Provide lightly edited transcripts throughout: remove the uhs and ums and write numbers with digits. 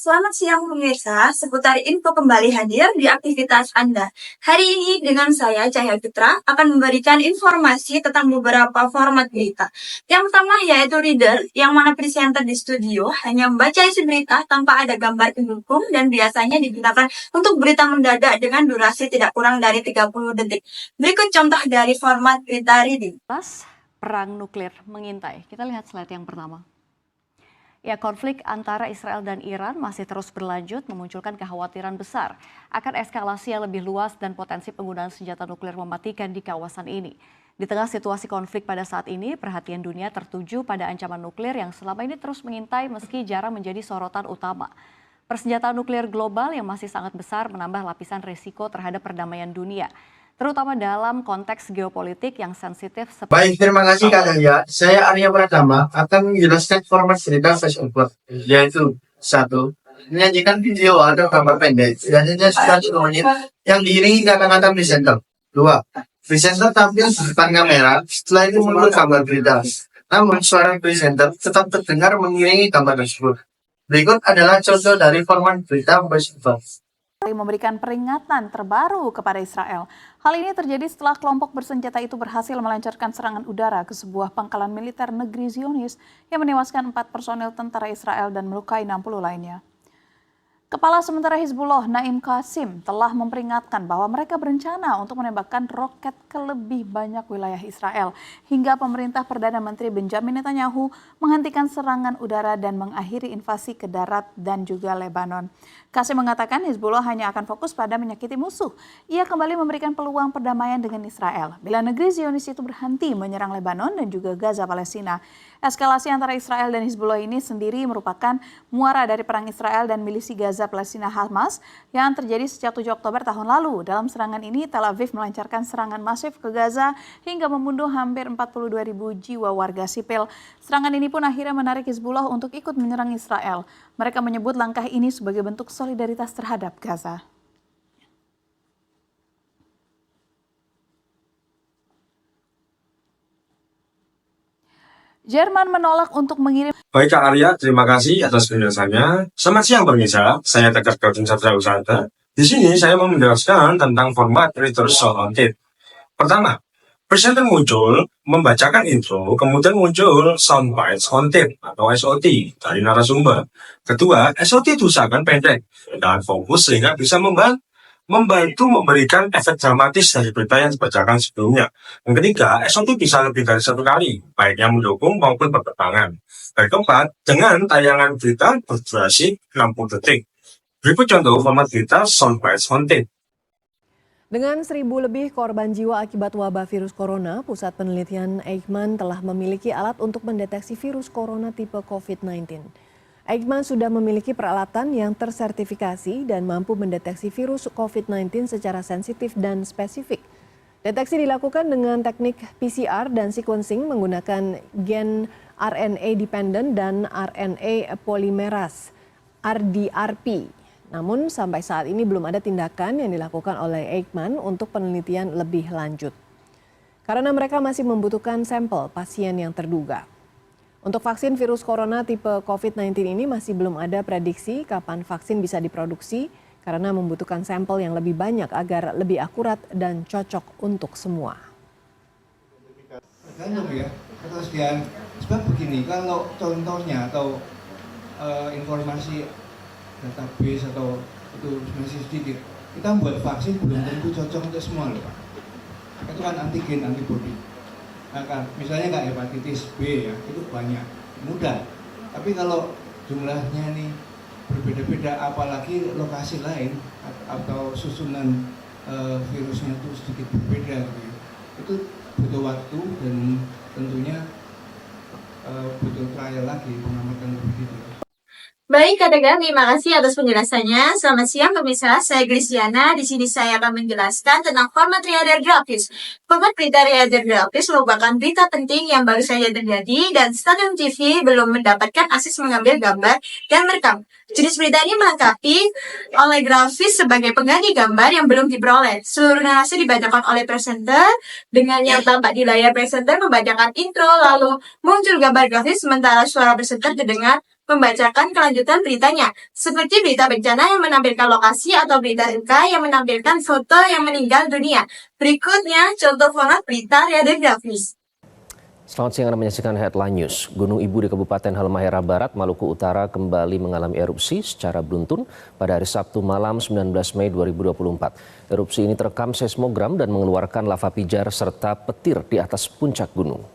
Selamat siang pemirsa, seputar info kembali hadir di aktivitas Anda. Hari ini dengan saya Cahya Fitra akan memberikan informasi tentang beberapa format berita. Yang pertama yaitu reader, yang mana presenter di studio hanya membaca isi berita tanpa ada gambar pendukung dan biasanya digunakan untuk berita mendadak dengan durasi tidak kurang dari 30 detik. Berikut contoh dari format berita reading. Perang nuklir mengintai. Kita lihat slide yang pertama. Ya, konflik antara Israel dan Iran masih terus berlanjut, memunculkan kekhawatiran besar akan eskalasi yang lebih luas dan potensi penggunaan senjata nuklir mematikan di kawasan ini. Di tengah situasi konflik pada saat ini, perhatian dunia tertuju pada ancaman nuklir yang selama ini terus mengintai meski jarang menjadi sorotan utama. Persenjataan nuklir global yang masih sangat besar menambah lapisan risiko terhadap perdamaian dunia, terutama dalam konteks geopolitik yang sensitif. Baik, terima kasih Kak Dahlia. Saya Arya Pratama akan menjelaskan format cerita voiceover, yaitu 1. Menyajikan video atau gambar pendek, biasanya 1 menit, yang diiringi kata-kata presenter. 2. Presenter tampil di depan kamera, setelah itu menurut gambar berita. Namun, suara presenter tetap terdengar mengiringi gambar tersebut. Berikut adalah contoh dari format berita voiceover. Memberikan peringatan terbaru kepada Israel. Hal ini terjadi setelah kelompok bersenjata itu berhasil melancarkan serangan udara ke sebuah pangkalan militer negeri Zionis yang menewaskan 4 personil tentara Israel dan melukai 60 lainnya. Kepala sementara Hizbullah, Naim Qasim, telah memperingatkan bahwa mereka berencana untuk menembakkan roket ke lebih banyak wilayah Israel hingga pemerintah Perdana Menteri Benjamin Netanyahu menghentikan serangan udara dan mengakhiri invasi ke darat dan juga Lebanon. Qasim mengatakan Hizbullah hanya akan fokus pada menyakiti musuh. Ia kembali memberikan peluang perdamaian dengan Israel bila negeri Zionis itu berhenti menyerang Lebanon dan juga Gaza Palestina. Eskalasi antara Israel dan Hizbullah ini sendiri merupakan muara dari perang Israel dan milisi Gaza Palestina Hamas yang terjadi sejak 7 Oktober tahun lalu. Dalam serangan ini, Tel Aviv melancarkan serangan masif ke Gaza hingga membunuh hampir 42.000 jiwa warga sipil. Serangan ini pun akhirnya menarik Hizbullah untuk ikut menyerang Israel. Mereka menyebut langkah ini sebagai bentuk solidaritas terhadap Gaza. Jerman menolak untuk mengirim. Baik Kak Arya, terima kasih atas penjelasannya. Selamat siang pemirsa, saya Tegar Gautin Satra Usada. Di sini saya mau menjelaskan tentang format Reader Sound on Tape. Pertama, presenter muncul membacakan intro, kemudian muncul sound bites on tape atau SOT dari narasumber. Kedua, SOT itu seakan pendek dan fokus sehingga bisa membantu memberikan efek dramatis dari berita yang dibacakan sebelumnya. Yang ketiga, SOT bisa lebih dari 1 kali, baik yang mendukung maupun bertentangan. Dan keempat, dengan tayangan berita berdurasi 60 detik. Berikut contoh format berita soundbites on tape. Dengan 1.000 lebih korban jiwa akibat wabah virus corona, Pusat Penelitian Eijkman telah memiliki alat untuk mendeteksi virus corona tipe COVID-19. Eijkman sudah memiliki peralatan yang tersertifikasi dan mampu mendeteksi virus COVID-19 secara sensitif dan spesifik. Deteksi dilakukan dengan teknik PCR dan sequencing menggunakan gen RNA dependent dan RNA polymerase (RDRP). Namun sampai saat ini belum ada tindakan yang dilakukan oleh Eijkman untuk penelitian lebih lanjut. Karena mereka masih membutuhkan sampel pasien yang terduga. Untuk vaksin virus corona tipe COVID-19 ini masih belum ada prediksi kapan vaksin bisa diproduksi karena membutuhkan sampel yang lebih banyak agar lebih akurat dan cocok untuk semua. Tergantung ya, ketersediaan. Sebab begini, kalau contohnya atau informasi database atau itu masih sedikit, kita buat vaksin belum tentu cocok untuk semua loh Pak. Itu kan antigen, antibody. Nah, kan, misalnya kayak hepatitis B ya, itu banyak, mudah. Tapi kalau jumlahnya nih berbeda-beda, apalagi lokasi lain atau susunan virusnya itu sedikit berbeda, gitu. Itu butuh waktu dan tentunya butuh trial lagi, pengamatan lebih detail. Baik, Kak Tegar, terima kasih atas penjelasannya. Selamat siang pemirsa, saya Grisiana. Di sini saya akan menjelaskan tentang format reader grafis. Format berita reader grafis merupakan berita penting yang baru saja terjadi dan stasiun TV belum mendapatkan akses mengambil gambar dan merekam. Jenis berita ini melengkapi oleh grafis sebagai pengganti gambar yang belum diperoleh. Seluruh narasi dibacakan oleh presenter dengan yang tampak di layar presenter membacakan intro, lalu muncul gambar grafis sementara suara presenter terdengar membacakan kelanjutan beritanya, seperti berita bencana yang menampilkan lokasi atau berita duka yang menampilkan foto yang meninggal dunia. Berikutnya, contoh format berita radiografis. Selamat siang, Anda menyaksikan Headline News. Gunung Ibu di Kabupaten Halmahera Barat, Maluku Utara kembali mengalami erupsi secara beruntun pada hari Sabtu malam 19 Mei 2024. Erupsi ini terekam seismogram dan mengeluarkan lava pijar serta petir di atas puncak gunung.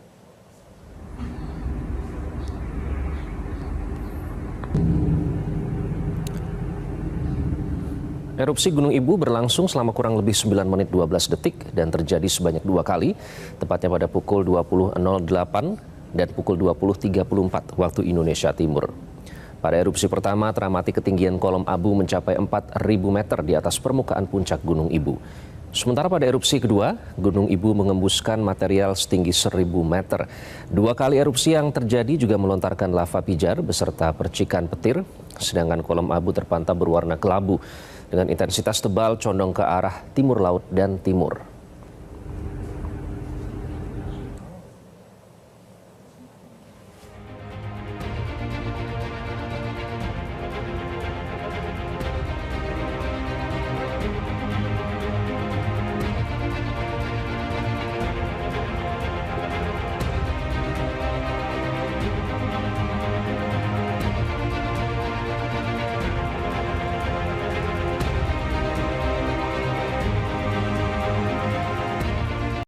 Erupsi Gunung Ibu berlangsung selama kurang lebih 9 menit 12 detik dan terjadi sebanyak 2 kali, tepatnya pada pukul 20.08 dan pukul 20.34 waktu Indonesia Timur. Pada erupsi pertama teramati ketinggian kolom abu mencapai 4.000 meter di atas permukaan puncak Gunung Ibu. Sementara pada erupsi kedua, Gunung Ibu mengembuskan material setinggi 1.000 meter. 2 kali erupsi yang terjadi juga melontarkan lava pijar beserta percikan petir, sedangkan kolom abu terpantau berwarna kelabu dengan intensitas tebal condong ke arah timur laut dan timur.